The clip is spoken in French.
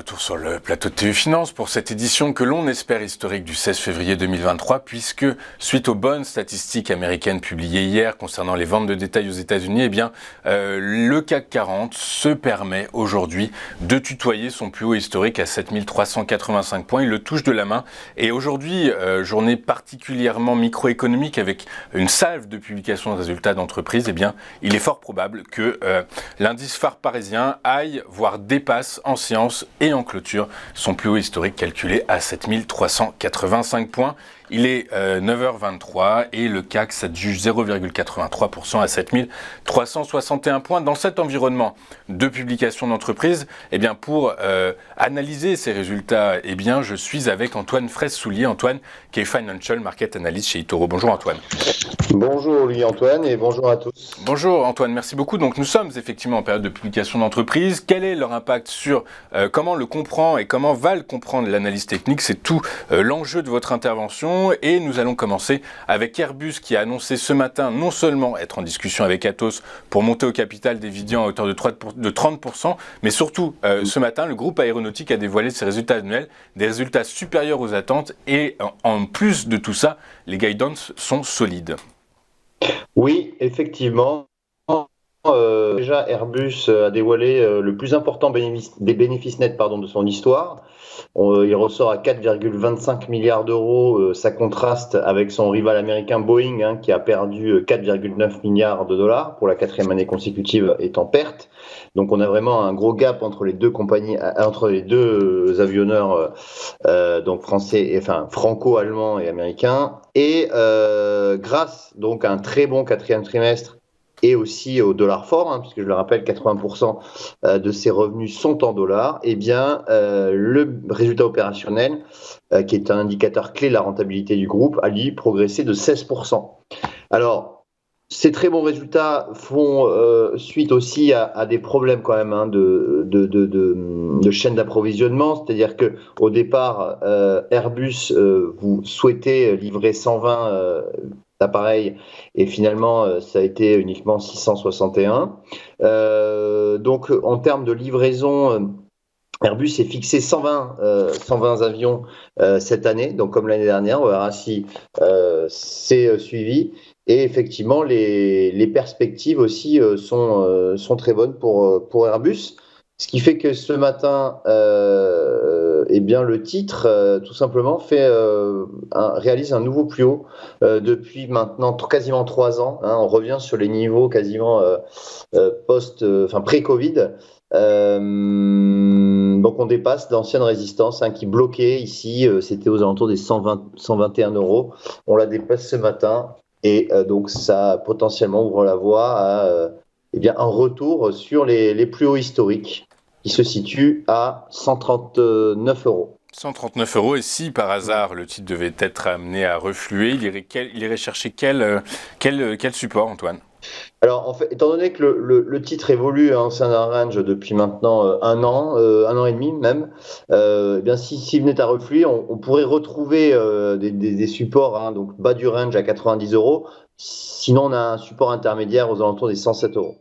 retour sur le plateau de TU Finance pour cette édition que l'on espère historique du 16 février 2023, puisque suite aux bonnes statistiques américaines publiées hier concernant les ventes de détail aux États-Unis, le CAC 40 se permet aujourd'hui de tutoyer son plus haut historique à 7385 points. Il le touche de la main et aujourd'hui, journée particulièrement microéconomique avec une salve de publications de résultats d'entreprises, il est fort probable que l'indice phare parisien aille, voire dépasse en séance et en clôture son plus haut historique calculé à 7385 points. Il est 9h23 et le CAC s'adjuge 0,83% à 7361 points. Dans cet environnement de publication d'entreprise, pour analyser ces résultats, je suis avec Antoine Fraisse-Soulier. Antoine, qui est Financial Market Analyst chez eToro. Bonjour Antoine. Bonjour Louis-Antoine et bonjour à tous. Bonjour Antoine, merci beaucoup. Donc nous sommes effectivement en période de publication d'entreprise. Quel est leur impact sur comment le comprend et comment va le comprendre l'analyse technique? C'est tout l'enjeu de votre intervention. Et nous allons commencer avec Airbus qui a annoncé ce matin non seulement être en discussion avec Atos pour monter au capital d'Eviden à hauteur de 30%, mais surtout ce matin le groupe aéronautique a dévoilé ses résultats annuels, des résultats supérieurs aux attentes et en plus de tout ça, les guidance sont solides. Oui, effectivement. Déjà, Airbus a dévoilé le plus important des bénéfices nets de son histoire. Il ressort à 4,25 milliards d'euros. Ça contraste avec son rival américain Boeing, qui a perdu 4,9 milliards de dollars pour la 4e année consécutive, est en perte. Donc, on a vraiment un gros gap entre les deux compagnies, entre les deux avionneurs, donc français, franco-allemands et américains. Et grâce donc à un très bon 4e trimestre et aussi au dollar fort, puisque je le rappelle, 80% de ses revenus sont en dollars, le résultat opérationnel, qui est un indicateur clé de la rentabilité du groupe, a lui progressé de 16%. Alors, ces très bons résultats font suite aussi à des problèmes quand même de chaîne d'approvisionnement, c'est-à-dire que au départ, Airbus vous souhaitez livrer 120 appareils et finalement ça a été uniquement 661. Donc en termes de livraison, Airbus est fixé 120 avions cette année, donc comme l'année dernière. On verra si c'est suivi. Et effectivement, les perspectives aussi sont très bonnes pour Airbus. Ce qui fait que ce matin, le titre, tout simplement, réalise un nouveau plus haut depuis maintenant quasiment 3 ans. On revient sur les niveaux quasiment pré-Covid. Donc on dépasse d'anciennes résistances qui bloquaient ici. C'était aux alentours des 121 euros. On la dépasse ce matin et donc ça potentiellement ouvre la voie à un retour sur les plus hauts historiques qui se situe à 139 euros. 139 euros, et si par hasard le titre devait être amené à refluer, il irait chercher quel support, Antoine? Alors, en fait, étant donné que le titre évolue au sein d'un range depuis maintenant un an et demi même, s'il venait à refluer, on pourrait retrouver des supports, donc bas du range à 90 euros. Sinon, on a un support intermédiaire aux alentours des 107 euros.